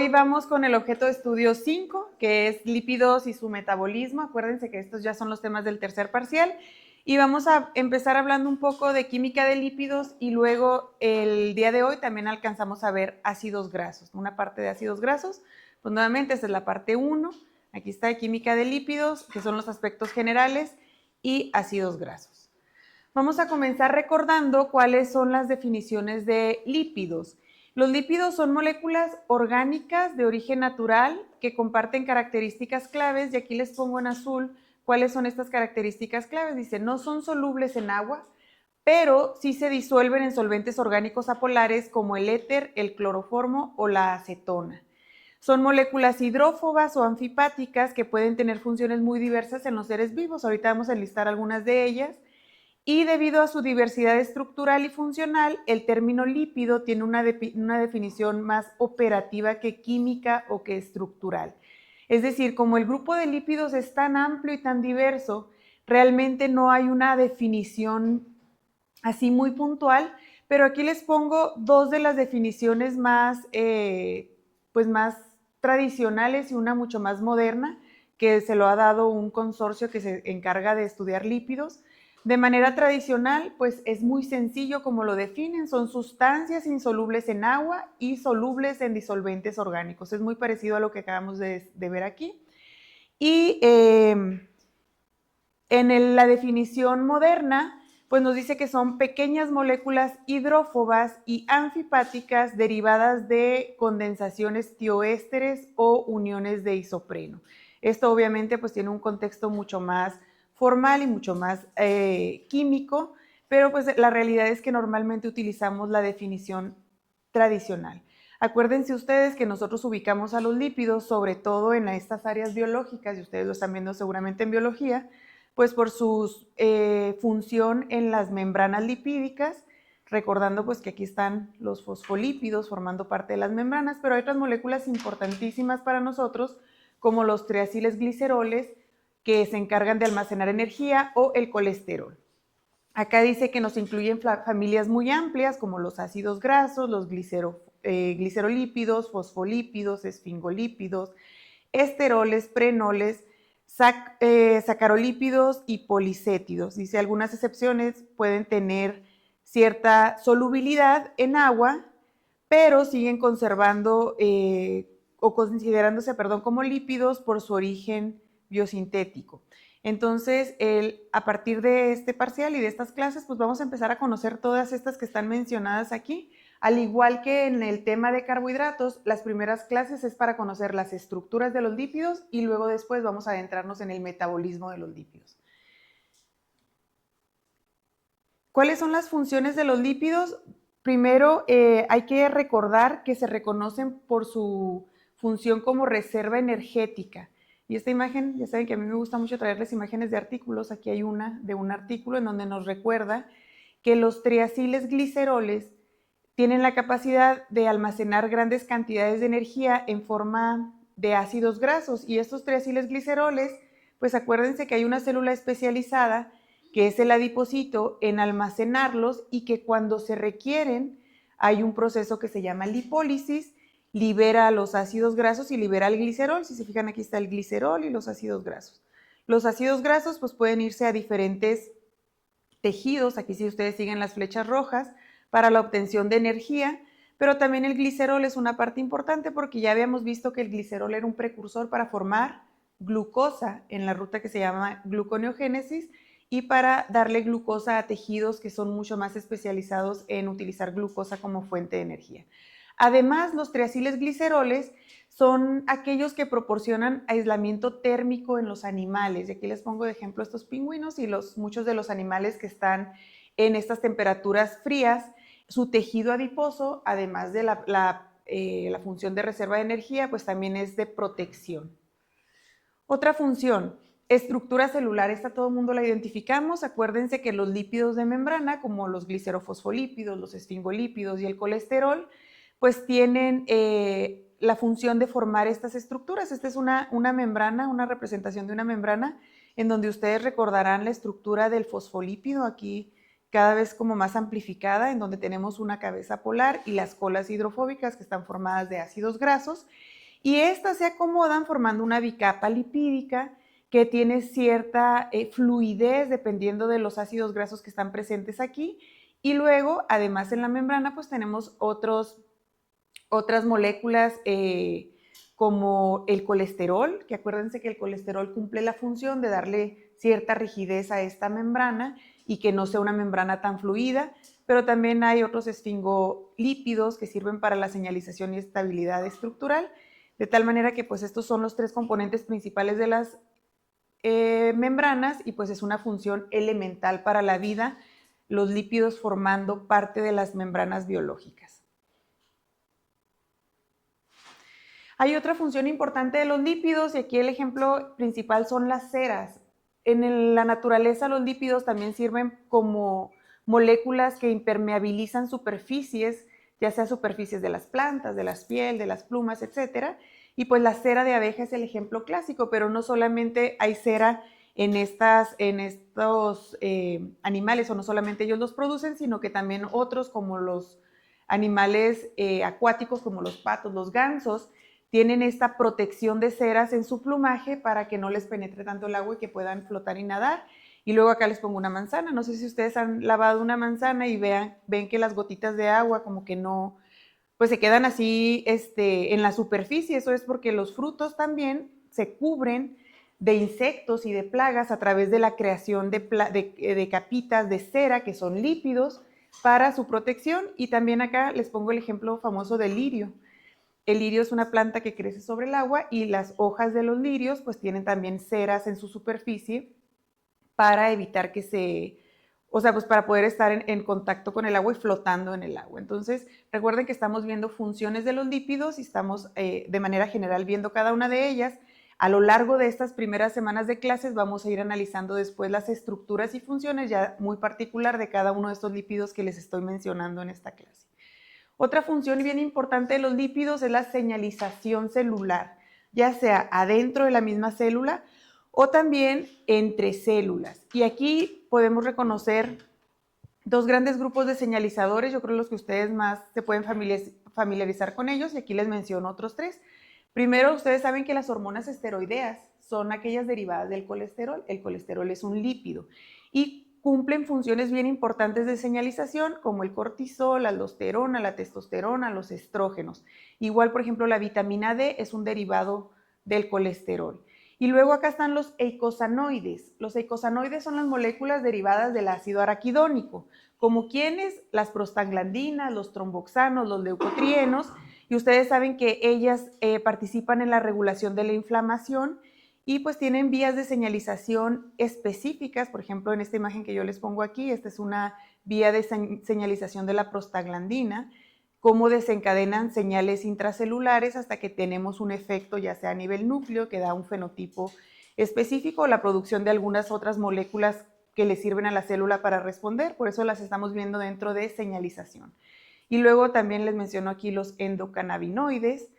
Hoy vamos con el objeto de estudio 5, que es lípidos y su metabolismo. Acuérdense que estos ya son los temas del tercer parcial. Y vamos a empezar hablando un poco de química de lípidos y luego el día de hoy también alcanzamos a ver ácidos grasos, una parte de ácidos grasos. Pues nuevamente esta es la parte 1. Aquí está química de lípidos, que son los aspectos generales, y ácidos grasos. Vamos a comenzar recordando cuáles son las definiciones de lípidos. Los lípidos son moléculas orgánicas de origen natural que comparten características claves, y aquí les pongo en azul cuáles son estas características claves. Dice, no son solubles en agua, pero sí se disuelven en solventes orgánicos apolares como el éter, el cloroformo o la acetona. Son moléculas hidrófobas o anfipáticas que pueden tener funciones muy diversas en los seres vivos. Ahorita vamos a enlistar algunas de ellas. Y debido a su diversidad estructural y funcional, el término lípido tiene una definición más operativa que química o que estructural. Es decir, como el grupo de lípidos es tan amplio y tan diverso, realmente no hay una definición así muy puntual, pero aquí les pongo dos de las definiciones más, más tradicionales y una mucho más moderna, que se lo ha dado un consorcio que se encarga de estudiar lípidos. De manera tradicional, pues es muy sencillo como lo definen, son sustancias insolubles en agua y solubles en disolventes orgánicos. Es muy parecido a lo que acabamos de ver aquí. Y la definición moderna, pues nos dice que son pequeñas moléculas hidrófobas y anfipáticas derivadas de condensaciones tioésteres o uniones de isopreno. Esto obviamente pues tiene un contexto mucho más formal y mucho más químico, pero pues la realidad es que normalmente utilizamos la definición tradicional. Acuérdense ustedes que nosotros ubicamos a los lípidos, sobre todo en estas áreas biológicas, y ustedes lo están viendo seguramente en biología, pues por su función en las membranas lipídicas, recordando pues que aquí están los fosfolípidos formando parte de las membranas, pero hay otras moléculas importantísimas para nosotros, como los triaciles gliceroles, que se encargan de almacenar energía, o el colesterol. Acá dice que nos incluyen familias muy amplias, como los ácidos grasos, los glicerolípidos, fosfolípidos, esfingolípidos, esteroles, prenoles, sacarolípidos y policétidos. Dice, algunas excepciones pueden tener cierta solubilidad en agua, pero siguen conservando o considerándose, como lípidos por su origen biosintético. Entonces, a partir de este parcial y de estas clases, pues vamos a empezar a conocer todas estas que están mencionadas aquí. Al igual que en el tema de carbohidratos, las primeras clases es para conocer las estructuras de los lípidos y luego después vamos a adentrarnos en el metabolismo de los lípidos. ¿Cuáles son las funciones de los lípidos? Primero, hay que recordar que se reconocen por su función como reserva energética. Y esta imagen, ya saben que a mí me gusta mucho traerles imágenes de artículos. Aquí hay una de un artículo en donde nos recuerda que los triaciles gliceroles tienen la capacidad de almacenar grandes cantidades de energía en forma de ácidos grasos, y estos triaciles gliceroles, pues acuérdense que hay una célula especializada que es el adipocito en almacenarlos, y que cuando se requieren hay un proceso que se llama lipólisis, libera los ácidos grasos y libera el glicerol. Si se fijan, aquí está el glicerol y los ácidos grasos. Los ácidos grasos pues pueden irse a diferentes tejidos, aquí si ustedes siguen las flechas rojas, para la obtención de energía, pero también el glicerol es una parte importante, porque ya habíamos visto que el glicerol era un precursor para formar glucosa en la ruta que se llama gluconeogénesis, y para darle glucosa a tejidos que son mucho más especializados en utilizar glucosa como fuente de energía. Además, los triaciles gliceroles son aquellos que proporcionan aislamiento térmico en los animales. Y aquí les pongo de ejemplo estos pingüinos y muchos de los animales que están en estas temperaturas frías. Su tejido adiposo, además de la función de reserva de energía, pues también es de protección. Otra función, estructura celular. Esta todo el mundo la identificamos. Acuérdense que los lípidos de membrana, como los glicerofosfolípidos, los esfingolípidos y el colesterol, pues tienen la función de formar estas estructuras. Esta es una membrana, una representación de una membrana, en donde ustedes recordarán la estructura del fosfolípido. Aquí cada vez como más amplificada, en donde tenemos una cabeza polar y las colas hidrofóbicas que están formadas de ácidos grasos, y estas se acomodan formando una bicapa lipídica que tiene cierta fluidez dependiendo de los ácidos grasos que están presentes aquí, y luego, además en la membrana, pues tenemos otras moléculas como el colesterol, que acuérdense que el colesterol cumple la función de darle cierta rigidez a esta membrana y que no sea una membrana tan fluida, pero también hay otros esfingolípidos que sirven para la señalización y estabilidad estructural, de tal manera que pues estos son los 3 componentes principales de las membranas y pues es una función elemental para la vida, los lípidos formando parte de las membranas biológicas. Hay otra función importante de los lípidos y aquí el ejemplo principal son las ceras. En la naturaleza los lípidos también sirven como moléculas que impermeabilizan superficies, ya sea superficies de las plantas, de las pieles, de las plumas, etc. Y pues la cera de abeja es el ejemplo clásico, pero no solamente hay cera en estos animales, o no solamente ellos los producen, sino que también otros como los animales acuáticos, como los patos, los gansos, tienen esta protección de ceras en su plumaje para que no les penetre tanto el agua y que puedan flotar y nadar. Y luego acá les pongo una manzana. No sé si ustedes han lavado una manzana y ven que las gotitas de agua como que no, pues se quedan así en la superficie. Eso es porque los frutos también se cubren de insectos y de plagas a través de la creación de capitas de cera que son lípidos para su protección. Y también acá les pongo el ejemplo famoso del lirio. El lirio es una planta que crece sobre el agua y las hojas de los lirios pues tienen también ceras en su superficie para evitar pues para poder estar en contacto con el agua y flotando en el agua. Entonces, recuerden que estamos viendo funciones de los lípidos y estamos de manera general viendo cada una de ellas. A lo largo de estas primeras semanas de clases vamos a ir analizando después las estructuras y funciones ya muy particular de cada uno de estos lípidos que les estoy mencionando en esta clase. Otra función bien importante de los lípidos es la señalización celular, ya sea adentro de la misma célula o también entre células. Y aquí podemos reconocer 2 grandes grupos de señalizadores, yo creo los que ustedes más se pueden familiarizar con ellos, y aquí les menciono otros 3. Primero, ustedes saben que las hormonas esteroideas son aquellas derivadas del colesterol. El colesterol es un lípido y cumplen funciones bien importantes de señalización como el cortisol, la aldosterona, la testosterona, los estrógenos. Igual, por ejemplo, la vitamina D es un derivado del colesterol. Y luego acá están los eicosanoides. Los eicosanoides son las moléculas derivadas del ácido araquidónico, como quienes, las prostaglandinas, los tromboxanos, los leucotrienos, y ustedes saben que ellas participan en la regulación de la inflamación y pues tienen vías de señalización específicas. Por ejemplo, en esta imagen que yo les pongo aquí, esta es una vía de señalización de la prostaglandina, cómo desencadenan señales intracelulares hasta que tenemos un efecto ya sea a nivel núcleo que da un fenotipo específico o la producción de algunas otras moléculas que le sirven a la célula para responder, por eso las estamos viendo dentro de señalización. Y luego también les menciono aquí los endocannabinoides,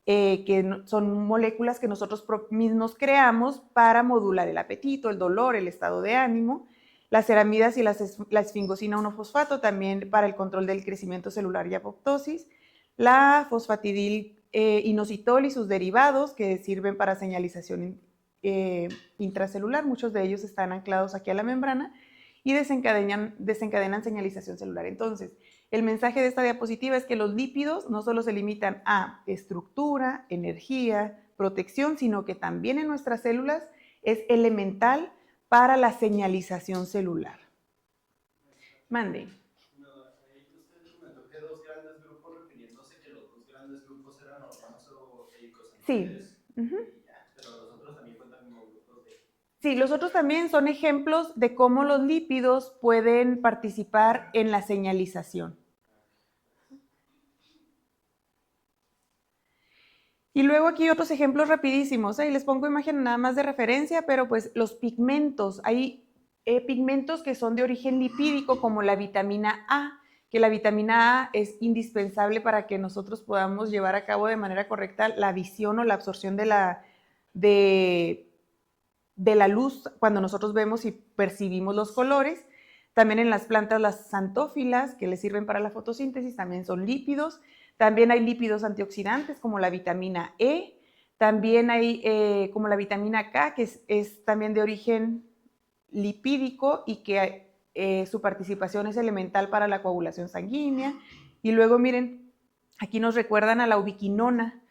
que son moléculas que nosotros mismos creamos para modular el apetito, el dolor, el estado de ánimo. Las ceramidas y la esfingosina 1-fosfato también para el control del crecimiento celular y apoptosis. La fosfatidil inositol y sus derivados que sirven para señalización intracelular, muchos de ellos están anclados aquí a la membrana y desencadenan señalización celular. Entonces, el mensaje de esta diapositiva es que los lípidos no solo se limitan a estructura, energía, protección, sino que también en nuestras células es elemental para la señalización celular. Mande. Usted comentó que 2 grandes grupos, refiriéndose que los 2 grandes grupos eran hormonas o eicosanoides. Sí. Pero los otros también cuentan como grupos de... Sí, los otros también son ejemplos de cómo los lípidos pueden participar en la señalización. Y luego aquí otros ejemplos rapidísimos, y les pongo imagen nada más de referencia, pero pues los pigmentos, hay pigmentos que son de origen lipídico como la vitamina A, que la vitamina A es indispensable para que nosotros podamos llevar a cabo de manera correcta la visión o la absorción de la luz cuando nosotros vemos y percibimos los colores. También en las plantas las xantófilas, que les sirven para la fotosíntesis, también son lípidos. También hay lípidos antioxidantes como la vitamina E. También hay como la vitamina K, que es también de origen lipídico y que su participación es elemental para la coagulación sanguínea. Y luego miren, aquí nos recuerdan a la ubiquinona.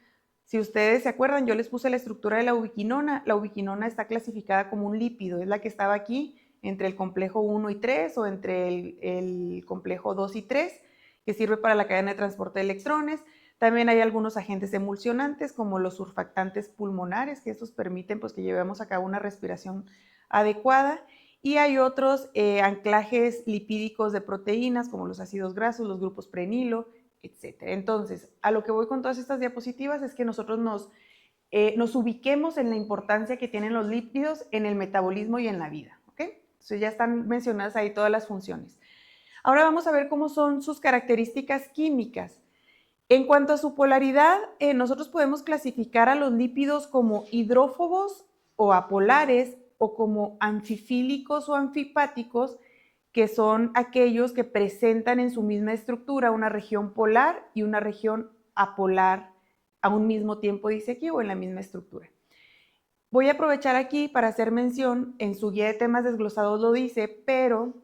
Si ustedes se acuerdan, yo les puse la estructura de la ubiquinona. La ubiquinona está clasificada como un lípido, es la que estaba aquí entre el complejo 1 y 3 o entre el complejo 2 y 3, que sirve para la cadena de transporte de electrones. También hay algunos agentes emulsionantes como los surfactantes pulmonares, que estos permiten pues, que llevemos a cabo una respiración adecuada. Y hay otros anclajes lipídicos de proteínas como los ácidos grasos, los grupos prenilo, etc. Entonces, a lo que voy con todas estas diapositivas es que nosotros nos ubiquemos en la importancia que tienen los lípidos en el metabolismo y en la vida. ¿Okay? Entonces ya están mencionadas ahí todas las funciones. Ahora vamos a ver cómo son sus características químicas. En cuanto a su polaridad, nosotros podemos clasificar a los lípidos como hidrófobos o apolares o como anfifílicos o anfipáticos, que son aquellos que presentan en su misma estructura una región polar y una región apolar a un mismo tiempo, dice aquí, o en la misma estructura. Voy a aprovechar aquí para hacer mención, en su guía de temas desglosados lo dice, pero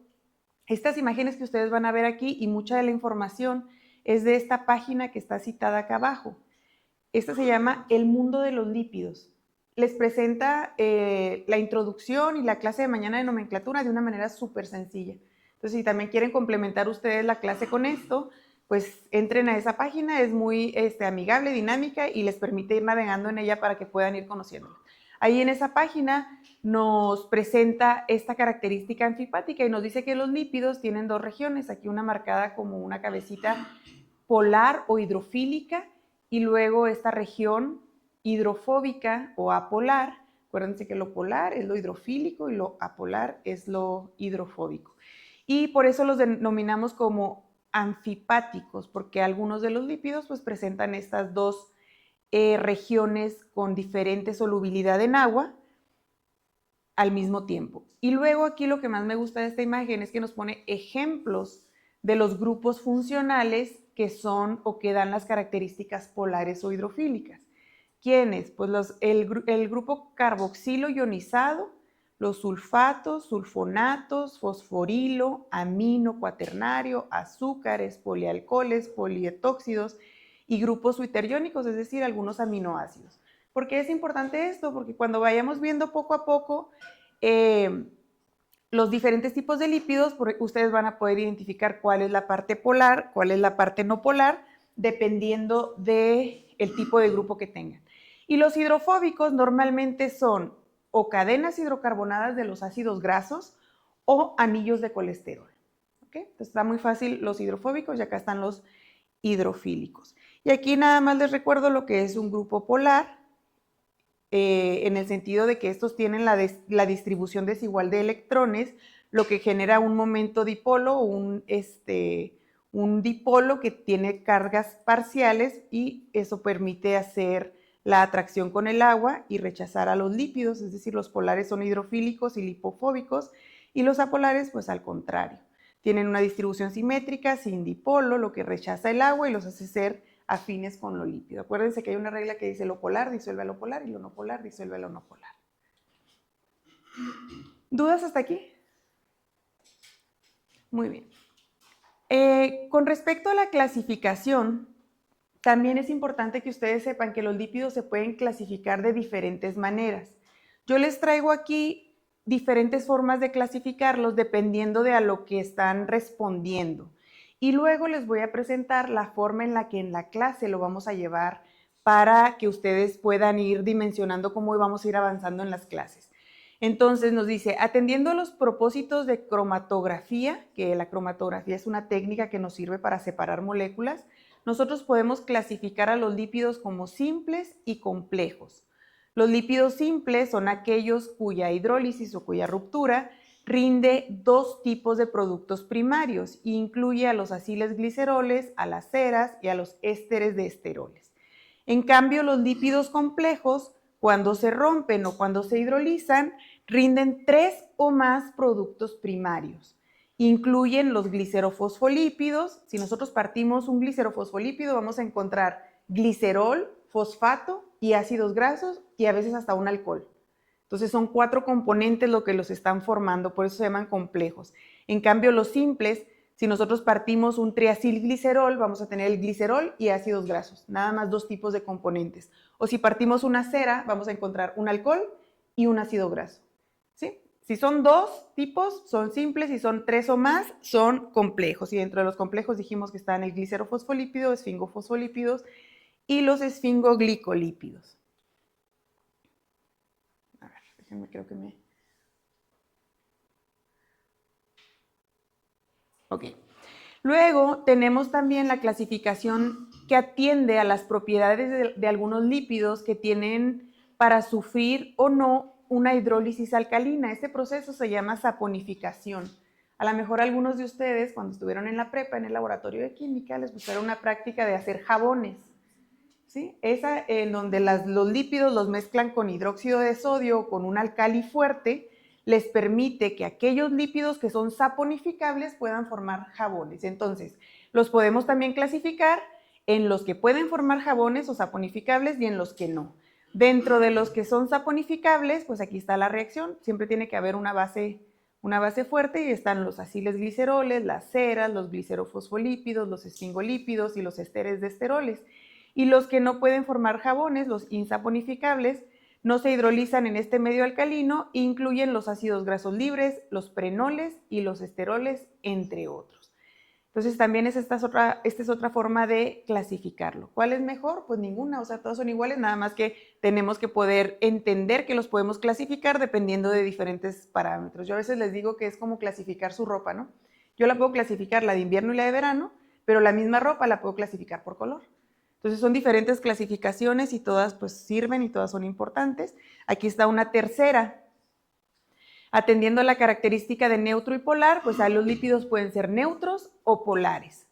estas imágenes que ustedes van a ver aquí y mucha de la información es de esta página que está citada acá abajo. Esta se llama El mundo de los lípidos. Les presenta la introducción y la clase de mañana de nomenclatura de una manera súper sencilla. Entonces, si también quieren complementar ustedes la clase con esto, pues entren a esa página, es muy amigable, dinámica y les permite ir navegando en ella para que puedan ir conociéndola. Ahí en esa página nos presenta esta característica anfipática y nos dice que los lípidos tienen dos regiones, aquí una marcada como una cabecita polar o hidrofílica y luego esta región hidrofóbica o apolar. Acuérdense que lo polar es lo hidrofílico y lo apolar es lo hidrofóbico. Y por eso los denominamos como anfipáticos, porque algunos de los lípidos pues presentan estas dos regiones con diferente solubilidad en agua al mismo tiempo. Y luego aquí lo que más me gusta de esta imagen es que nos pone ejemplos de los grupos funcionales que son o que dan las características polares o hidrofílicas. ¿Quiénes? Pues el grupo carboxilo ionizado, los sulfatos, sulfonatos, fosforilo, amino cuaternario, azúcares, polialcoholes, polietóxidos y grupos suiteriónicos, es decir, algunos aminoácidos. ¿Por qué es importante esto? Porque cuando vayamos viendo poco a poco los diferentes tipos de lípidos, ustedes van a poder identificar cuál es la parte polar, cuál es la parte no polar, dependiendo del tipo de grupo que tengan. Y los hidrofóbicos normalmente son o cadenas hidrocarbonadas de los ácidos grasos o anillos de colesterol. ¿Okay? Entonces está muy fácil los hidrofóbicos y acá están los hidrofílicos. Y aquí nada más les recuerdo lo que es un grupo polar, en el sentido de que estos tienen la distribución desigual de electrones, lo que genera un momento dipolo o un dipolo que tiene cargas parciales y eso permite hacer la atracción con el agua y rechazar a los lípidos, es decir, los polares son hidrofílicos y lipofóbicos y los apolares pues al contrario. Tienen una distribución simétrica sin dipolo, lo que rechaza el agua y los hace ser afines con lo lípido. Acuérdense que hay una regla que dice lo polar disuelve a lo polar y lo no polar disuelve a lo no polar. ¿Dudas hasta aquí? Muy bien. Con respecto a la clasificación, también es importante que ustedes sepan que los lípidos se pueden clasificar de diferentes maneras. Yo les traigo aquí diferentes formas de clasificarlos dependiendo de a lo que están respondiendo. Y luego les voy a presentar la forma en la que en la clase lo vamos a llevar para que ustedes puedan ir dimensionando cómo vamos a ir avanzando en las clases. Entonces nos dice, atendiendo a los propósitos de cromatografía, que la cromatografía es una técnica que nos sirve para separar moléculas, nosotros podemos clasificar a los lípidos como simples y complejos. Los lípidos simples son aquellos cuya hidrólisis o cuya ruptura rinde dos tipos de productos primarios e incluye a los acilgliceroles, a las ceras y a los ésteres de esteroles. En cambio, los lípidos complejos, cuando se rompen o cuando se hidrolizan, rinden 3 o más productos primarios incluyen los glicerofosfolípidos. Si nosotros partimos un glicerofosfolípido, vamos a encontrar glicerol, fosfato y ácidos grasos y a veces hasta un alcohol. Entonces son 4 componentes lo que los están formando, por eso se llaman complejos. En cambio, los simples, si nosotros partimos un triacilglicerol, vamos a tener el glicerol y ácidos grasos, nada más 2 tipos de componentes. O si partimos una cera, vamos a encontrar un alcohol y un ácido graso. ¿Sí? Si son 2 tipos, son simples, si son 3 o más, son complejos. Y dentro de los complejos dijimos que están el glicerofosfolípido, esfingofosfolípidos y los esfingoglicolípidos. A ver, déjenme, creo que me... Ok. Luego tenemos también la clasificación que atiende a las propiedades de algunos lípidos que tienen para sufrir o no una hidrólisis alcalina. Este proceso se llama saponificación. A lo mejor algunos de ustedes, cuando estuvieron en la prepa, en el laboratorio de química, les pusieron una práctica de hacer jabones. ¿Sí? Esa en donde los lípidos los mezclan con hidróxido de sodio o con un álcali fuerte, les permite que aquellos lípidos que son saponificables puedan formar jabones. Entonces, los podemos también clasificar en los que pueden formar jabones o saponificables y en los que no. Dentro de los que son saponificables, pues aquí está la reacción. Siempre tiene que haber una base fuerte y están los acilgliceroles, las ceras, los glicerofosfolípidos, los esfingolípidos y los ésteres de esteroles. Y los que no pueden formar jabones, los insaponificables, no se hidrolizan en este medio alcalino e incluyen los ácidos grasos libres, los prenoles y los esteroles, entre otros. Entonces también esta es otra forma de clasificarlo. ¿Cuál es mejor? Pues ninguna, o sea, todos son iguales, nada más que tenemos que poder entender que los podemos clasificar dependiendo de diferentes parámetros. Yo a veces les digo que es como clasificar su ropa, ¿no? Yo la puedo clasificar, la de invierno y la de verano, pero la misma ropa la puedo clasificar por color. Entonces son diferentes clasificaciones y todas pues sirven y todas son importantes. Aquí está una tercera. Atendiendo a la característica de neutro y polar, pues los lípidos pueden ser neutros o polares.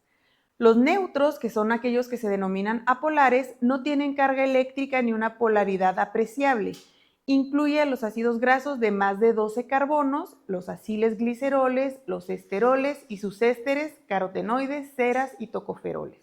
Los neutros, que son aquellos que se denominan apolares, no tienen carga eléctrica ni una polaridad apreciable. Incluye a los ácidos grasos de más de 12 carbonos, los aciles gliceroles, los esteroles y sus ésteres, carotenoides, ceras y tocoferoles.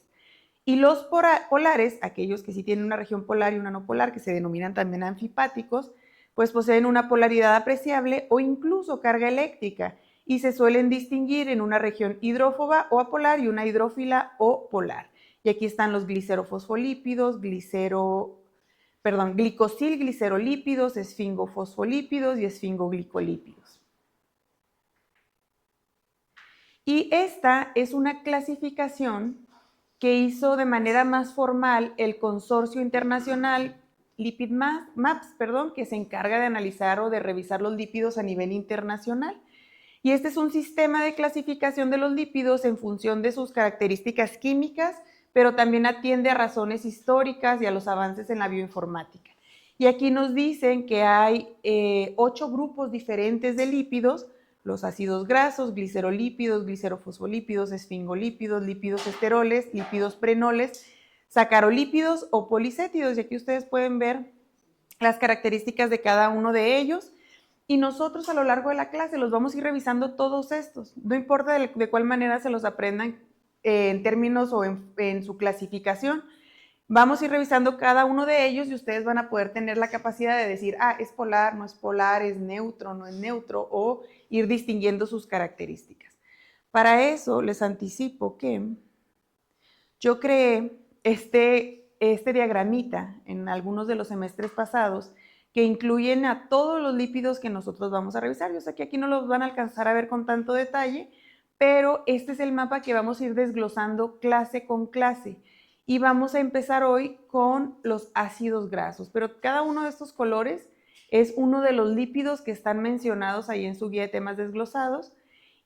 Y los polares, aquellos que sí tienen una región polar y una no polar, que se denominan también anfipáticos, pues poseen una polaridad apreciable o incluso carga eléctrica y se suelen distinguir en una región hidrófoba o apolar y una hidrófila o polar. Y aquí están los glicerofosfolípidos, glicosilglicerolípidos, esfingofosfolípidos y esfingoglicolípidos. Y esta es una clasificación que hizo de manera más formal el Consorcio Internacional Lipid Maps, que se encarga de analizar o de revisar los lípidos a nivel internacional. Y este es un sistema de clasificación de los lípidos en función de sus características químicas, pero también atiende a razones históricas y a los avances en la bioinformática. Y aquí nos dicen que hay 8 grupos diferentes de lípidos: los ácidos grasos, glicerolípidos, glicerofosfolípidos, esfingolípidos, lípidos esteroles, lípidos prenoles, sacarolípidos o policétidos. Y aquí ustedes pueden ver las características de cada uno de ellos. Y nosotros a lo largo de la clase los vamos a ir revisando todos estos. No importa de cuál manera se los aprendan en términos o en su clasificación. Vamos a ir revisando cada uno de ellos y ustedes van a poder tener la capacidad de decir, es polar, no es polar, es neutro, no es neutro, o ir distinguiendo sus características. Para eso les anticipo que yo creé este diagramita en algunos de los semestres pasados que incluyen a todos los lípidos que nosotros vamos a revisar. Yo sé que aquí no los van a alcanzar a ver con tanto detalle, pero este es el mapa que vamos a ir desglosando clase con clase. Y vamos a empezar hoy con los ácidos grasos, pero cada uno de estos colores es uno de los lípidos que están mencionados ahí en su guía de temas desglosados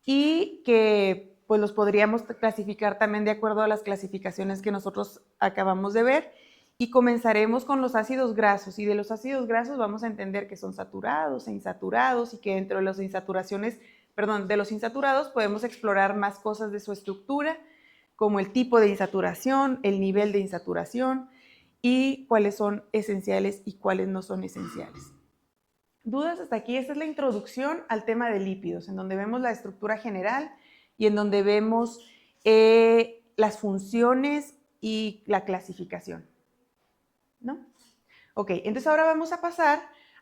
y que pues los podríamos clasificar también de acuerdo a las clasificaciones que nosotros acabamos de ver. Y comenzaremos con los ácidos grasos, y de los ácidos grasos vamos a entender que son saturados e insaturados y que dentro de las de los insaturados podemos explorar más cosas de su estructura, como el tipo de insaturación, el nivel de insaturación y cuáles son esenciales y cuáles no son esenciales. ¿Dudas hasta aquí? Esta es la introducción al tema de lípidos, en donde vemos la estructura general y en donde vemos las funciones y la clasificación, ¿no? Ok, entonces ahora vamos a pasar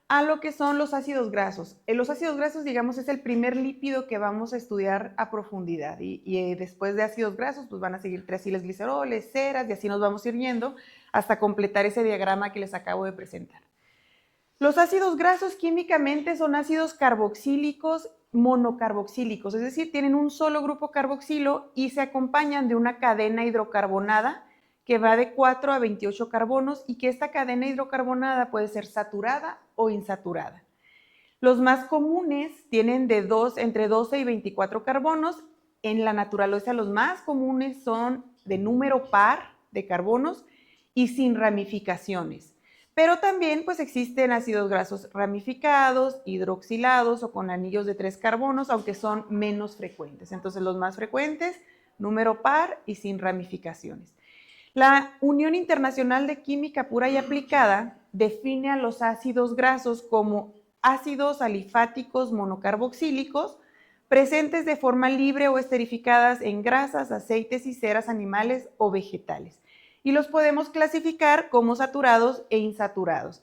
a lo que son los ácidos grasos. Los ácidos grasos, digamos, es el primer lípido que vamos a estudiar a profundidad y después de ácidos grasos, pues van a seguir triacilgliceroles, ceras y así nos vamos a ir yendo hasta completar ese diagrama que les acabo de presentar. Los ácidos grasos químicamente son ácidos carboxílicos monocarboxílicos, es decir, tienen un solo grupo carboxilo y se acompañan de una cadena hidrocarbonada que va de 4 a 28 carbonos y que esta cadena hidrocarbonada puede ser saturada o insaturada. Los más comunes tienen entre 12 y 24 carbonos. En la naturaleza los más comunes son de número par de carbonos y sin ramificaciones. Pero también pues existen ácidos grasos ramificados, hidroxilados o con anillos de 3 carbonos, aunque son menos frecuentes. Entonces los más frecuentes, número par y sin ramificaciones. La Unión Internacional de Química Pura y Aplicada define a los ácidos grasos como ácidos alifáticos monocarboxílicos presentes de forma libre o esterificadas en grasas, aceites y ceras animales o vegetales. Y los podemos clasificar como saturados e insaturados.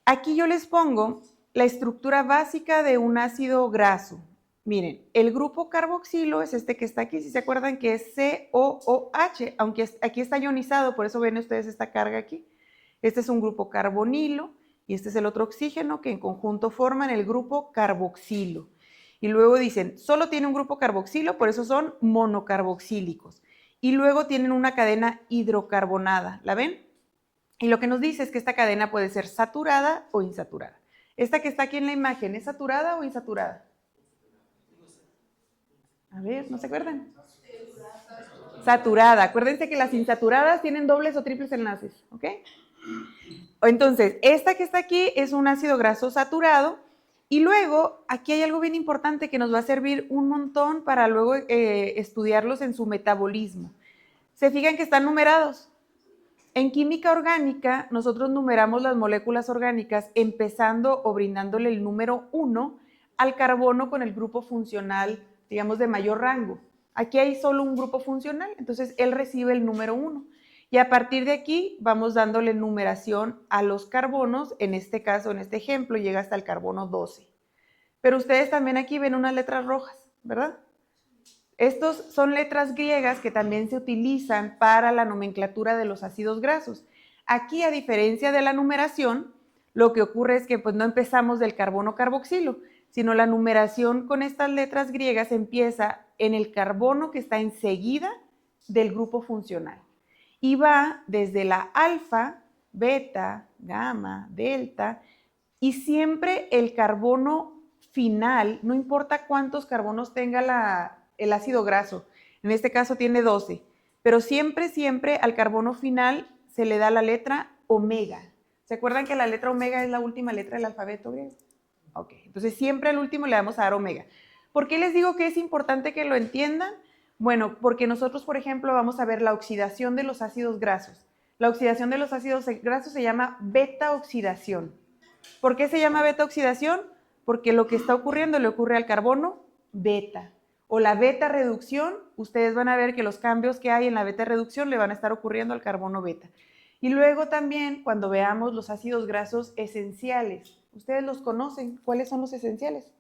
Aquí yo les pongo la estructura básica de un ácido graso. Miren, el grupo carboxilo es este que está aquí, si se acuerdan que es COOH, aunque aquí está ionizado, por eso ven ustedes esta carga aquí. Este es un grupo carbonilo y este es el otro oxígeno que en conjunto forman el grupo carboxilo. Y luego dicen, solo tiene un grupo carboxilo, por eso son monocarboxílicos. Y luego tienen una cadena hidrocarbonada, ¿la ven? Y lo que nos dice es que esta cadena puede ser saturada o insaturada. Esta que está aquí en la imagen, ¿es saturada o insaturada? A ver, ¿no se acuerdan? Saturada. Acuérdense que las insaturadas tienen dobles o triples enlaces, ¿ok? Entonces, esta que está aquí es un ácido graso saturado y luego aquí hay algo bien importante que nos va a servir un montón para luego estudiarlos en su metabolismo. ¿Se fijan que están numerados? En química orgánica, nosotros numeramos las moléculas orgánicas empezando o brindándole el número 1 al carbono con el grupo funcional, digamos, de mayor rango. Aquí hay solo un grupo funcional, entonces él recibe el número 1. Y a partir de aquí vamos dándole numeración a los carbonos, en este caso, en este ejemplo, llega hasta el carbono 12. Pero ustedes también aquí ven unas letras rojas, ¿verdad? Estos son letras griegas que también se utilizan para la nomenclatura de los ácidos grasos. Aquí, a diferencia de la numeración, lo que ocurre es que pues, no empezamos del carbono carboxilo, sino la numeración con estas letras griegas empieza en el carbono que está enseguida del grupo funcional. Y va desde la alfa, beta, gamma, delta, y siempre el carbono final, no importa cuántos carbonos tenga el ácido graso, en este caso tiene 12, pero siempre al carbono final se le da la letra omega. ¿Se acuerdan que la letra omega es la última letra del alfabeto griego? Ok, entonces siempre al último le vamos a dar omega. ¿Por qué les digo que es importante que lo entiendan? Bueno, porque nosotros, por ejemplo, vamos a ver la oxidación de los ácidos grasos. La oxidación de los ácidos grasos se llama beta oxidación. ¿Por qué se llama beta oxidación? Porque lo que está ocurriendo le ocurre al carbono beta. O la beta reducción, ustedes van a ver que los cambios que hay en la beta reducción le van a estar ocurriendo al carbono beta. Y luego también cuando veamos los ácidos grasos esenciales, ustedes los conocen, ¿cuáles son los esenciales?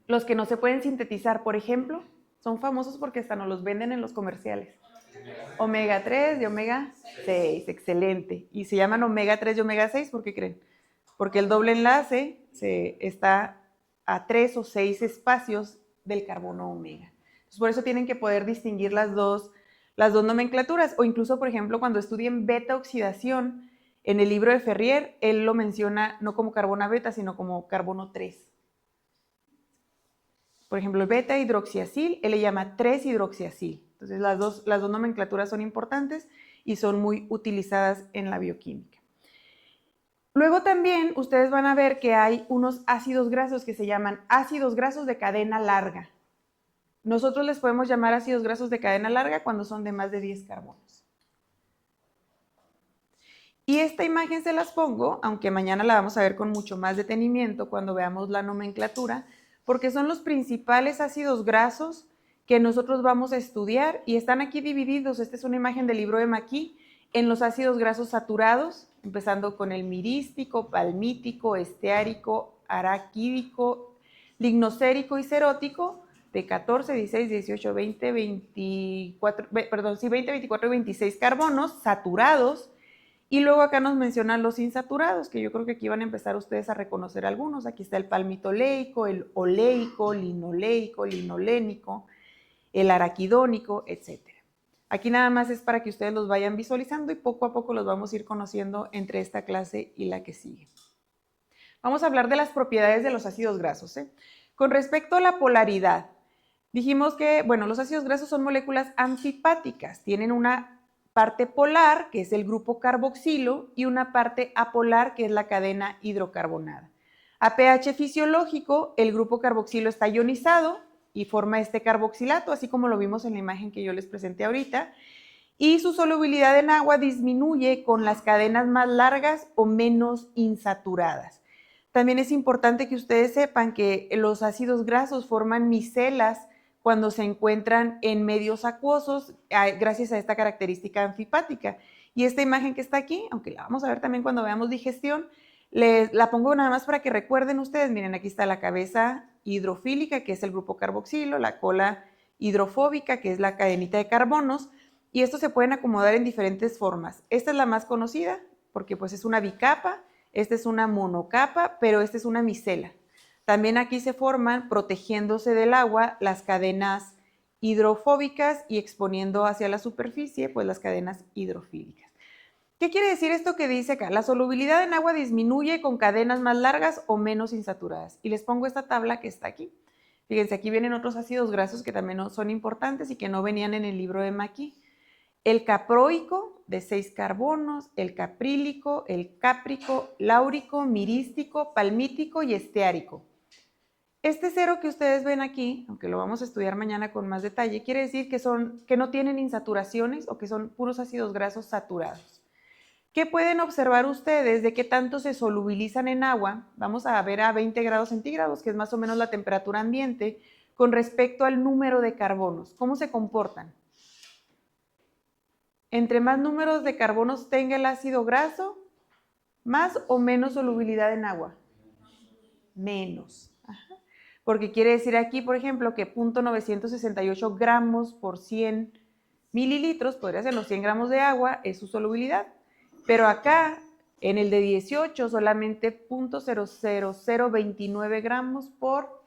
Los que no se pueden sintetizar, por ejemplo, son famosos porque hasta nos los venden en los comerciales. Omega 3 y omega 6, excelente. Y se llaman omega 3 y omega 6, ¿por qué creen? Porque el doble enlace está a 3 o 6 espacios del carbono omega. Entonces, por eso tienen que poder distinguir las dos nomenclaturas. O incluso, por ejemplo, cuando estudien beta oxidación, en el libro de Ferrier, él lo menciona no como carbono beta, sino como carbono 3. Por ejemplo, el beta hidroxiacil, él le llama 3-hidroxiacil. Entonces, las dos nomenclaturas son importantes y son muy utilizadas en la bioquímica. Luego también ustedes van a ver que hay unos ácidos grasos que se llaman ácidos grasos de cadena larga. Nosotros les podemos llamar ácidos grasos de cadena larga cuando son de más de 10 carbonos. Y esta imagen se las pongo, aunque mañana la vamos a ver con mucho más detenimiento cuando veamos la nomenclatura, porque son los principales ácidos grasos que nosotros vamos a estudiar y están aquí divididos. Esta es una imagen del libro de Maquis en los ácidos grasos saturados, empezando con el mirístico, palmítico, esteárico, araquídico, lignocérico y cerótico, de 14, 16, 18, 20, 24, perdón, sí, 20, 24 y 26 carbonos saturados. Y luego acá nos mencionan los insaturados, que yo creo que aquí van a empezar ustedes a reconocer algunos. Aquí está el palmitoleico, el oleico, linoleico, linolénico, el araquidónico, etc. Aquí nada más es para que ustedes los vayan visualizando y poco a poco los vamos a ir conociendo entre esta clase y la que sigue. Vamos a hablar de las propiedades de los ácidos grasos. Con respecto a la polaridad, dijimos que, bueno, los ácidos grasos son moléculas amfipáticas, tienen una parte polar, que es el grupo carboxilo, y una parte apolar, que es la cadena hidrocarbonada. A pH fisiológico, el grupo carboxilo está ionizado y forma este carboxilato, así como lo vimos en la imagen que yo les presenté ahorita, y su solubilidad en agua disminuye con las cadenas más largas o menos insaturadas. También es importante que ustedes sepan que los ácidos grasos forman micelas cuando se encuentran en medios acuosos, gracias a esta característica anfipática. Y esta imagen que está aquí, aunque la vamos a ver también cuando veamos digestión, la pongo nada más para que recuerden ustedes. Miren, aquí está la cabeza hidrofílica, que es el grupo carboxilo, la cola hidrofóbica, que es la cadenita de carbonos, y estos se pueden acomodar en diferentes formas. Esta es la más conocida, porque pues es una bicapa, esta es una monocapa, pero esta es una micela. También aquí se forman, protegiéndose del agua, las cadenas hidrofóbicas y exponiendo hacia la superficie, pues las cadenas hidrofílicas. ¿Qué quiere decir esto que dice acá? La solubilidad en agua disminuye con cadenas más largas o menos insaturadas. Y les pongo esta tabla que está aquí. Fíjense, aquí vienen otros ácidos grasos que también son importantes y que no venían en el libro de Maquis. El caproico, de 6 carbonos, el caprílico, el cáprico, láurico, mirístico, palmítico y esteárico. Este cero que ustedes ven aquí, aunque lo vamos a estudiar mañana con más detalle, quiere decir que no tienen insaturaciones o que son puros ácidos grasos saturados. ¿Qué pueden observar ustedes de qué tanto se solubilizan en agua? Vamos a ver a 20 grados centígrados, que es más o menos la temperatura ambiente, con respecto al número de carbonos. ¿Cómo se comportan? Entre más números de carbonos tenga el ácido graso, más o menos solubilidad en agua. Menos. Ajá. Porque quiere decir aquí, por ejemplo, que 0.968 gramos por 100 mililitros, podría ser los 100 gramos de agua, es su solubilidad. Pero acá, en el de 18, solamente 0.00029 gramos por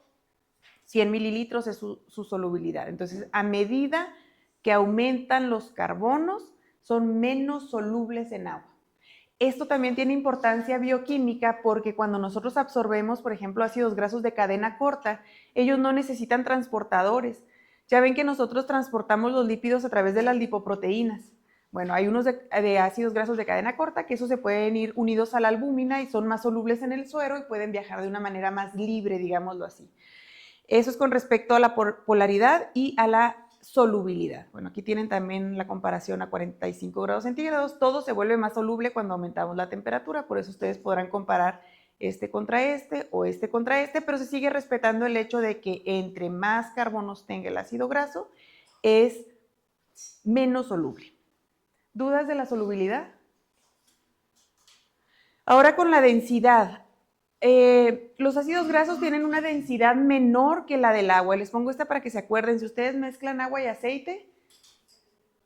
100 mililitros es su solubilidad. Entonces, a medida que aumentan los carbonos, son menos solubles en agua. Esto también tiene importancia bioquímica porque cuando nosotros absorbemos, por ejemplo, ácidos grasos de cadena corta, ellos no necesitan transportadores. Ya ven que nosotros transportamos los lípidos a través de las lipoproteínas. Bueno, hay unos de ácidos grasos de cadena corta que esos se pueden ir unidos a la albúmina y son más solubles en el suero y pueden viajar de una manera más libre, digámoslo así. Eso es con respecto a la polaridad y a la solubilidad. Bueno, aquí tienen también la comparación a 45 grados centígrados. Todo se vuelve más soluble cuando aumentamos la temperatura, por eso ustedes podrán comparar este contra este o este contra este, pero se sigue respetando el hecho de que entre más carbonos tenga el ácido graso, es menos soluble. ¿Dudas de la solubilidad? Ahora con la densidad. Los ácidos grasos tienen una densidad menor que la del agua. Les pongo esta para que se acuerden. Si ustedes mezclan agua y aceite,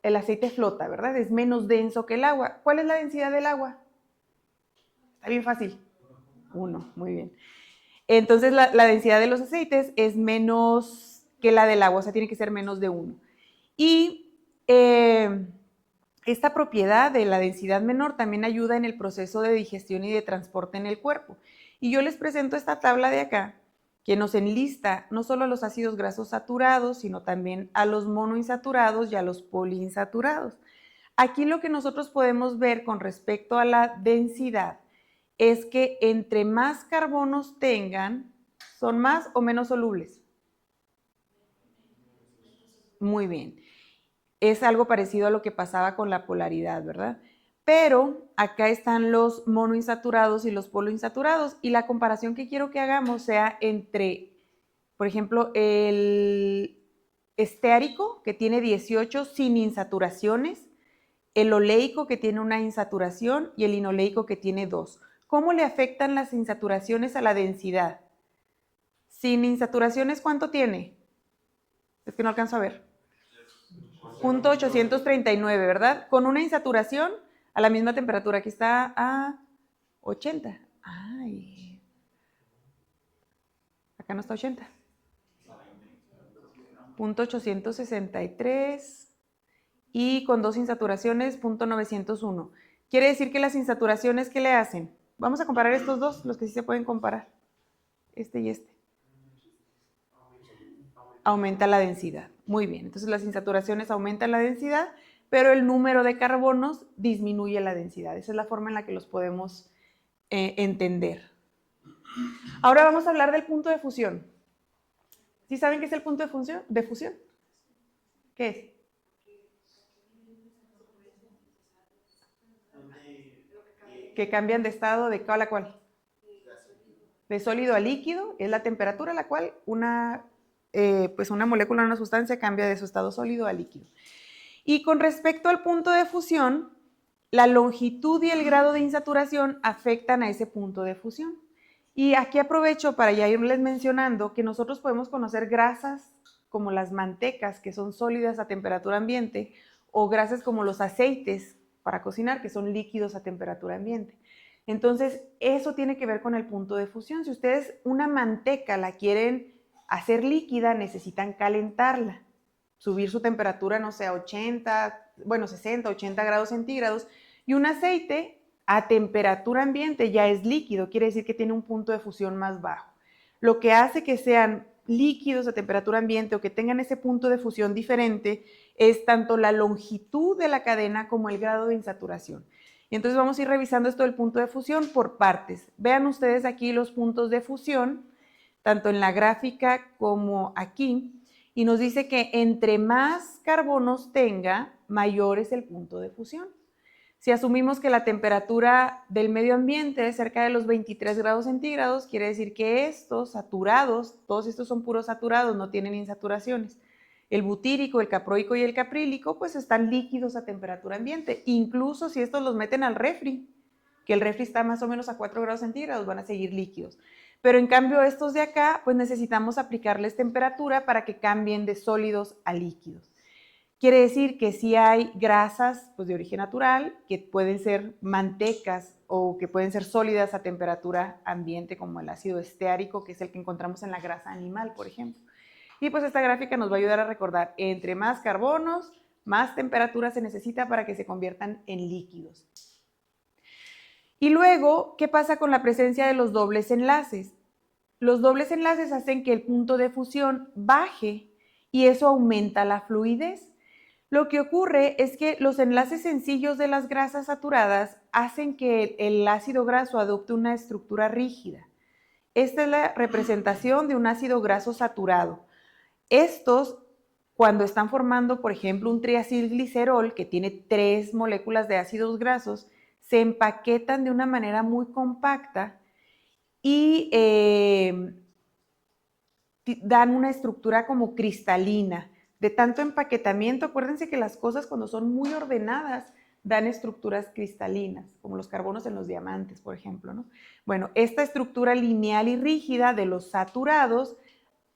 el aceite flota, ¿verdad? Es menos denso que el agua. ¿Cuál es la densidad del agua? Está bien fácil. 1, muy bien. Entonces la densidad de los aceites es menos que la del agua, o sea, tiene que ser menos de 1. Y esta propiedad de la densidad menor también ayuda en el proceso de digestión y de transporte en el cuerpo. Y yo les presento esta tabla de acá, que nos enlista no solo a los ácidos grasos saturados, sino también a los monoinsaturados y a los poliinsaturados. Aquí lo que nosotros podemos ver con respecto a la densidad es que entre más carbonos tengan, ¿son más o menos solubles? Muy bien. Es algo parecido a lo que pasaba con la polaridad, ¿verdad? Pero acá están los monoinsaturados y los poliinsaturados y la comparación que quiero que hagamos sea entre Por ejemplo, el esteárico, que tiene 18 sin insaturaciones, el oleico, que tiene una insaturación, y el linoleico, que tiene 2. ¿Cómo le afectan las insaturaciones a la densidad? Sin insaturaciones, ¿cuánto tiene? Es que no alcanzo a ver. 0.839, ¿verdad? Con una insaturación a la misma temperatura. Aquí está a 80. Ay. Acá no está 80. 0.863 y con 2 insaturaciones, 0.901. Quiere decir que las insaturaciones, ¿qué le hacen? Vamos a comparar estos dos, los que sí se pueden comparar. Este y este. Aumenta la densidad. Muy bien, entonces las insaturaciones aumentan la densidad, pero el número de carbonos disminuye la densidad. Esa es la forma en la que los podemos entender. Ahora vamos a hablar del punto de fusión. ¿Sí saben qué es el punto de fusión? ¿Qué es? Que cambian de estado de cuál a cuál. De sólido a líquido, es la temperatura a la cual una molécula o una sustancia cambia de su estado sólido a líquido. Y con respecto al punto de fusión, la longitud y el grado de insaturación afectan a ese punto de fusión. Y aquí aprovecho para ya irles mencionando que nosotros podemos conocer grasas como las mantecas, que son sólidas a temperatura ambiente, o grasas como los aceites para cocinar, que son líquidos a temperatura ambiente. Entonces, eso tiene que ver con el punto de fusión. Si ustedes una manteca la quieren hacer líquida, necesitan calentarla, subir su temperatura, no sé, a 60, 80 grados centígrados, y un aceite a temperatura ambiente ya es líquido, quiere decir que tiene un punto de fusión más bajo. Lo que hace que sean líquidos a temperatura ambiente o que tengan ese punto de fusión diferente es tanto la longitud de la cadena como el grado de insaturación. Y entonces vamos a ir revisando esto del punto de fusión por partes. Vean ustedes aquí los puntos de fusión, tanto en la gráfica como aquí, y nos dice que entre más carbonos tenga, mayor es el punto de fusión. Si asumimos que la temperatura del medio ambiente es cerca de los 23 grados centígrados, quiere decir que estos saturados, todos estos son puros saturados, no tienen insaturaciones. El butírico, el caproico y el caprílico pues están líquidos a temperatura ambiente. Incluso si estos los meten al refri, que el refri está más o menos a 4 grados centígrados, van a seguir líquidos. Pero en cambio estos de acá pues necesitamos aplicarles temperatura para que cambien de sólidos a líquidos. Quiere decir que sí hay grasas pues, de origen natural que pueden ser mantecas o que pueden ser sólidas a temperatura ambiente, como el ácido esteárico, que es el que encontramos en la grasa animal, por ejemplo. Y pues esta gráfica nos va a ayudar a recordar, entre más carbonos, más temperatura se necesita para que se conviertan en líquidos. Y luego, ¿qué pasa con la presencia de los dobles enlaces? Los dobles enlaces hacen que el punto de fusión baje y eso aumenta la fluidez. Lo que ocurre es que los enlaces sencillos de las grasas saturadas hacen que el ácido graso adopte una estructura rígida. Esta es la representación de un ácido graso saturado. Estos, cuando están formando, por ejemplo, un triacilglicerol que tiene 3 moléculas de ácidos grasos, se empaquetan de una manera muy compacta y dan una estructura como cristalina. De tanto empaquetamiento, acuérdense que las cosas cuando son muy ordenadas dan estructuras cristalinas, como los carbonos en los diamantes, por ejemplo, ¿no? Bueno, esta estructura lineal y rígida de los saturados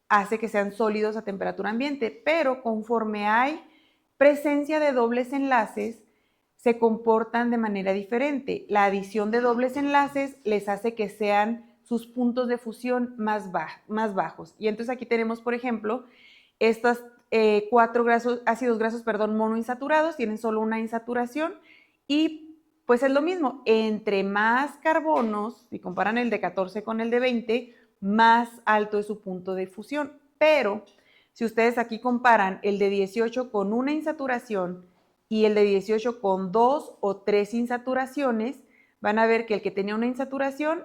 hace que sean sólidos a temperatura ambiente, pero conforme hay presencia de dobles enlaces, se comportan de manera diferente. La adición de dobles enlaces les hace que sean sus puntos de fusión más bajos. Y entonces aquí tenemos, por ejemplo, estos 4 ácidos grasos monoinsaturados, tienen solo una insaturación y pues es lo mismo, entre más carbonos, si comparan el de 14 con el de 20, más alto es su punto de fusión. Pero si ustedes aquí comparan el de 18 con una insaturación y el de 18 con 2 o 3 insaturaciones, van a ver que el que tenía una insaturación,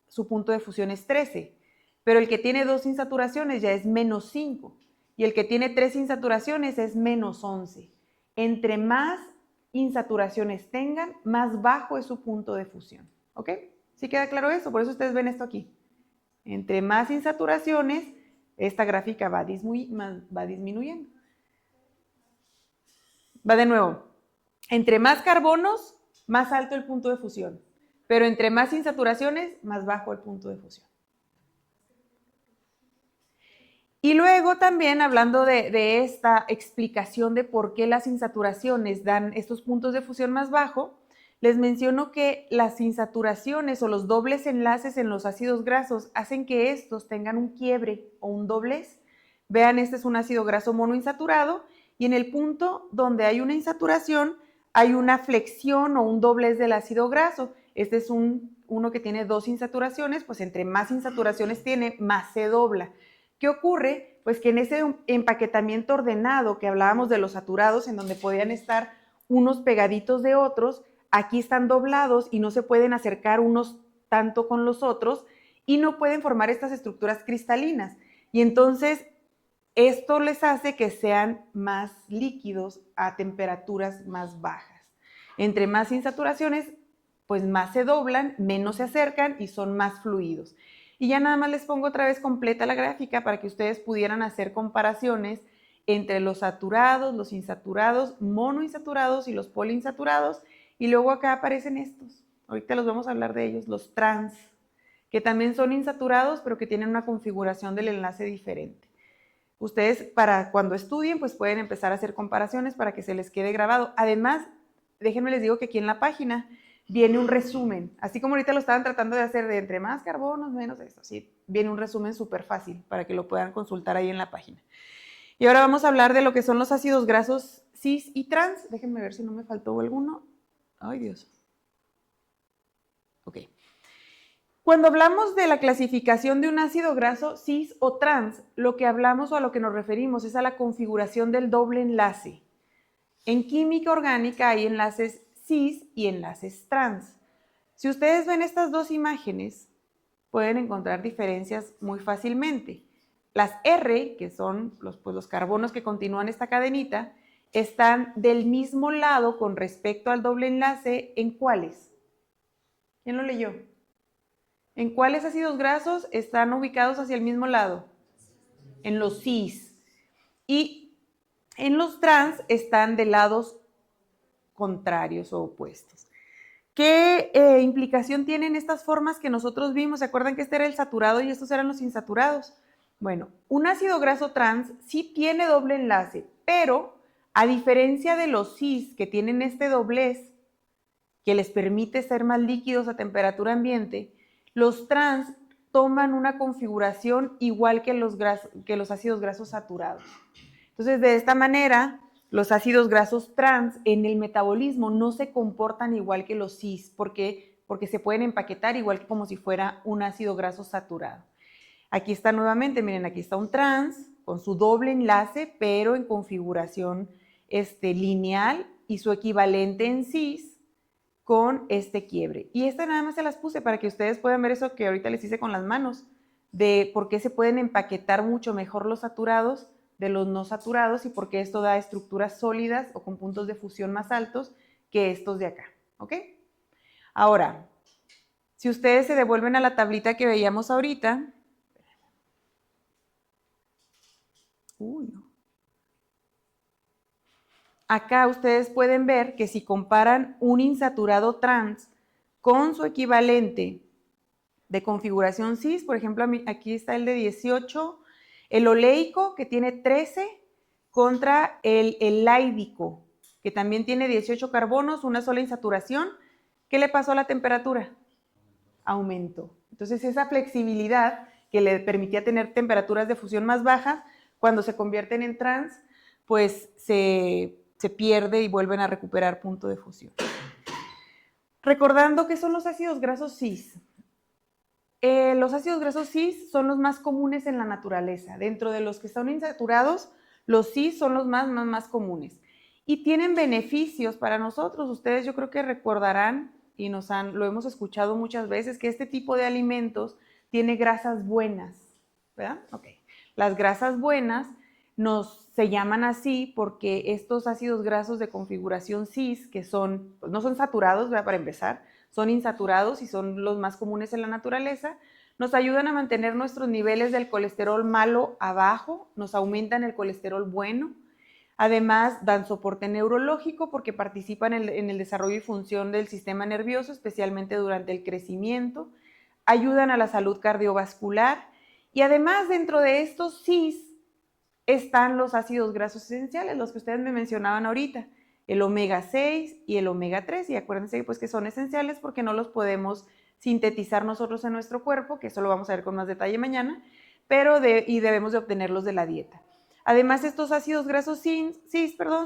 su punto de fusión es 13, pero el que tiene 2 insaturaciones ya es menos 5 y el que tiene 3 insaturaciones es menos 11. Entre más insaturaciones tengan, más bajo es su punto de fusión. ¿Ok? ¿Sí queda claro eso? Por eso ustedes ven esto aquí. Entre más insaturaciones, esta gráfica va disminuyendo. Va de nuevo. Entre más carbonos, más alto el punto de fusión. Pero entre más insaturaciones, más bajo el punto de fusión. Y luego también, hablando de esta explicación de por qué las insaturaciones dan estos puntos de fusión más bajo, les menciono que las insaturaciones o los dobles enlaces en los ácidos grasos hacen que estos tengan un quiebre o un doblez. Vean, este es un ácido graso monoinsaturado y en el punto donde hay una insaturación hay una flexión o un doblez del ácido graso. Este es uno que tiene dos insaturaciones, pues entre más insaturaciones tiene, más se dobla. ¿Qué ocurre? Pues que en ese empaquetamiento ordenado que hablábamos de los saturados, en donde podían estar unos pegaditos de otros, aquí están doblados y no se pueden acercar unos tanto con los otros y no pueden formar estas estructuras cristalinas. Y entonces esto les hace que sean más líquidos a temperaturas más bajas. Entre más insaturaciones, pues más se doblan, menos se acercan y son más fluidos. Y ya nada más les pongo otra vez completa la gráfica para que ustedes pudieran hacer comparaciones entre los saturados, los insaturados, monoinsaturados y los poliinsaturados. Y luego acá aparecen estos. Ahorita los vamos a hablar de ellos, los trans, que también son insaturados, pero que tienen una configuración del enlace diferente. Ustedes, para cuando estudien, pues pueden empezar a hacer comparaciones para que se les quede grabado. Además, déjenme les digo que aquí en la página viene un resumen, así como ahorita lo estaban tratando de hacer de entre más carbonos, menos esto, sí, viene un resumen súper fácil para que lo puedan consultar ahí en la página. Y ahora vamos a hablar de lo que son los ácidos grasos cis y trans. Déjenme ver si no me faltó alguno. Ay, Dios. Ok. Cuando hablamos de la clasificación de un ácido graso cis o trans, lo que hablamos o a lo que nos referimos es a la configuración del doble enlace. En química orgánica hay enlaces cis y enlaces trans. Si ustedes ven estas dos imágenes, pueden encontrar diferencias muy fácilmente. Las R, que son los carbonos que continúan esta cadenita, están del mismo lado con respecto al doble enlace. ¿En cuáles? ¿Quién lo leyó? ¿En cuáles ácidos grasos están ubicados hacia el mismo lado? En los cis. Y en los trans están de lados contrarios o opuestos. ¿Qué implicación tienen estas formas que nosotros vimos? ¿Se acuerdan que este era el saturado y estos eran los insaturados? Bueno, un ácido graso trans sí tiene doble enlace, pero a diferencia de los cis que tienen este doblez que les permite ser más líquidos a temperatura ambiente, los trans toman una configuración igual que los ácidos grasos saturados. Entonces, de esta manera, los ácidos grasos trans en el metabolismo no se comportan igual que los cis, porque se pueden empaquetar igual que como si fuera un ácido graso saturado. Aquí está nuevamente, miren, aquí está un trans con su doble enlace, pero en configuración lineal y su equivalente en cis con este quiebre. Y esta nada más se las puse para que ustedes puedan ver eso que ahorita les hice con las manos, de por qué se pueden empaquetar mucho mejor los saturados de los no saturados y por qué esto da estructuras sólidas o con puntos de fusión más altos que estos de acá, ¿ok? Ahora, si ustedes se devuelven a la tablita que veíamos ahorita, acá ustedes pueden ver que si comparan un insaturado trans con su equivalente de configuración cis, por ejemplo, aquí está el de 18, el oleico que tiene 13 contra el láidico que también tiene 18 carbonos, una sola insaturación, ¿qué le pasó a la temperatura? Aumentó. Entonces esa flexibilidad que le permitía tener temperaturas de fusión más bajas, cuando se convierten en trans, pues se pierde y vuelven a recuperar punto de fusión. Recordando que son los ácidos grasos cis. Los ácidos grasos cis son los más comunes en la naturaleza. Dentro de los que son insaturados, los cis son los más comunes. Y tienen beneficios para nosotros. Ustedes yo creo que recordarán, y lo hemos escuchado muchas veces, que este tipo de alimentos tiene grasas buenas, ¿verdad? Ok. Las grasas buenas se llaman así porque estos ácidos grasos de configuración cis, que no son saturados, ¿verdad? Para empezar, son insaturados y son los más comunes en la naturaleza, nos ayudan a mantener nuestros niveles del colesterol malo abajo, nos aumentan el colesterol bueno. Además, dan soporte neurológico porque participan en el desarrollo y función del sistema nervioso, especialmente durante el crecimiento. Ayudan a la salud cardiovascular. Y además, dentro de estos CIS están los ácidos grasos esenciales, los que ustedes me mencionaban ahorita, el omega 6 y el omega 3. Y acuérdense pues, que son esenciales porque no los podemos sintetizar nosotros en nuestro cuerpo, que eso lo vamos a ver con más detalle mañana, y debemos de obtenerlos de la dieta. Además, estos ácidos grasos cis,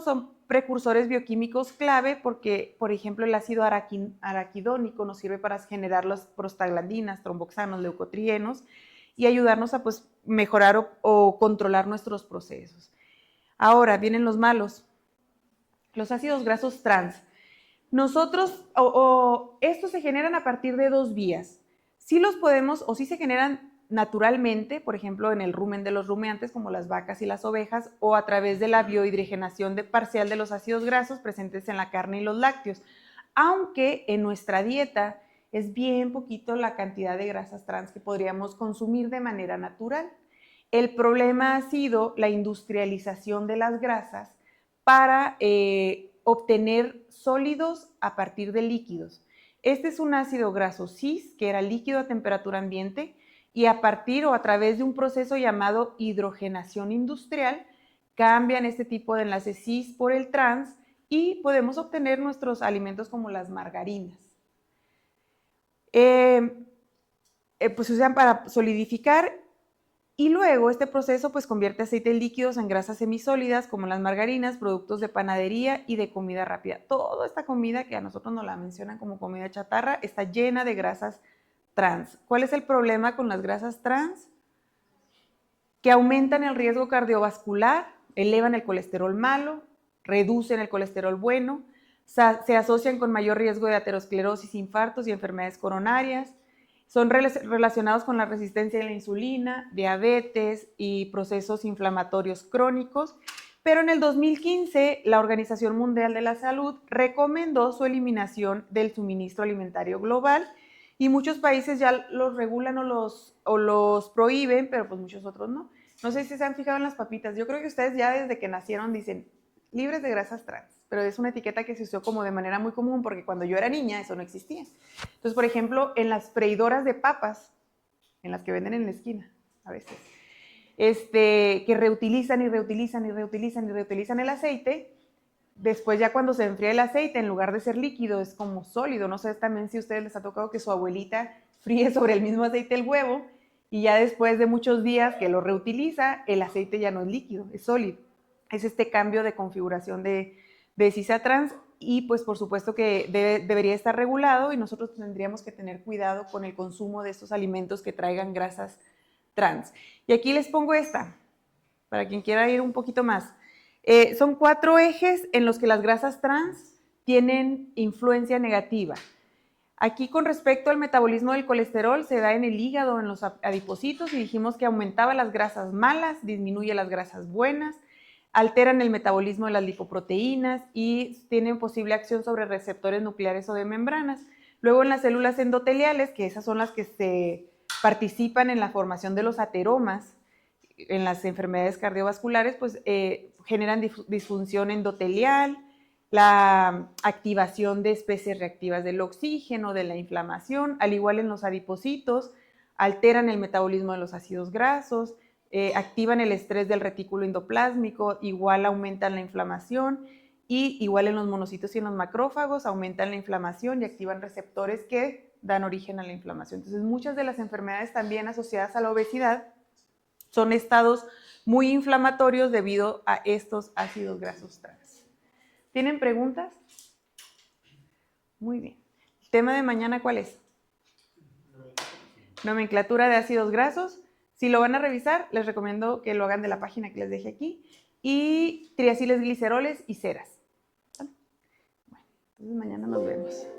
son precursores bioquímicos clave porque, por ejemplo, el ácido araquidónico nos sirve para generar las prostaglandinas, tromboxanos, leucotrienos y ayudarnos a pues, mejorar o controlar nuestros procesos. Ahora, vienen los malos, los ácidos grasos trans. Nosotros, estos se generan a partir de dos vías. Sí los podemos, o sí se generan naturalmente, por ejemplo, en el rumen de los rumiantes, como las vacas y las ovejas, o a través de la biohidrogenación parcial de los ácidos grasos presentes en la carne y los lácteos. Aunque en nuestra dieta es bien poquito la cantidad de grasas trans que podríamos consumir de manera natural. El problema ha sido la industrialización de las grasas para obtener sólidos a partir de líquidos. Este es un ácido graso cis, que era líquido a temperatura ambiente, y a partir o a través de un proceso llamado hidrogenación industrial, cambian este tipo de enlace cis por el trans y podemos obtener nuestros alimentos como las margarinas. Pues se usan para solidificar y luego este proceso pues convierte aceites líquidos en grasas semisólidas como las margarinas, productos de panadería y de comida rápida. Toda esta comida que a nosotros nos la mencionan como comida chatarra está llena de grasas trans. ¿Cuál es el problema con las grasas trans? Que aumentan el riesgo cardiovascular, elevan el colesterol malo, reducen el colesterol bueno, se asocian con mayor riesgo de aterosclerosis, infartos y enfermedades coronarias. Son relacionados con la resistencia a la insulina, diabetes y procesos inflamatorios crónicos. Pero en el 2015, la Organización Mundial de la Salud recomendó su eliminación del suministro alimentario global y muchos países ya los regulan o los prohíben, pero pues muchos otros no. No sé si se han fijado en las papitas. Yo creo que ustedes ya desde que nacieron dicen libres de grasas trans, pero es una etiqueta que se usó como de manera muy común porque cuando yo era niña eso no existía. Entonces, por ejemplo, en las freidoras de papas, en las que venden en la esquina a veces, que reutilizan y reutilizan y reutilizan y reutilizan el aceite, después ya cuando se enfría el aceite, en lugar de ser líquido, es como sólido. No sé también si a ustedes les ha tocado que su abuelita fríe sobre el mismo aceite el huevo y ya después de muchos días que lo reutiliza, el aceite ya no es líquido, es sólido. Es este cambio de configuración de CISA trans y pues por supuesto que debería estar regulado y nosotros tendríamos que tener cuidado con el consumo de estos alimentos que traigan grasas trans. Y aquí les pongo esta, para quien quiera ir un poquito más. Son 4 ejes en los que las grasas trans tienen influencia negativa. Aquí con respecto al metabolismo del colesterol se da en el hígado, en los adipocitos y dijimos que aumentaba las grasas malas, disminuye las grasas buenas, alteran el metabolismo de las lipoproteínas y tienen posible acción sobre receptores nucleares o de membranas. Luego en las células endoteliales, que esas son las que se participan en la formación de los ateromas, en las enfermedades cardiovasculares, pues generan disfunción endotelial, la activación de especies reactivas del oxígeno, de la inflamación, al igual en los adipocitos, alteran el metabolismo de los ácidos grasos, activan el estrés del retículo endoplásmico, igual aumentan la inflamación y igual en los monocitos y en los macrófagos aumentan la inflamación y activan receptores que dan origen a la inflamación. Entonces, muchas de las enfermedades también asociadas a la obesidad son estados muy inflamatorios debido a estos ácidos grasos trans. ¿Tienen preguntas? Muy bien. ¿El tema de mañana cuál es? Nomenclatura de ácidos grasos. Si lo van a revisar, les recomiendo que lo hagan de la página que les dejé aquí. Y triaciles gliceroles y ceras. ¿Vale? Bueno, entonces mañana nos vemos.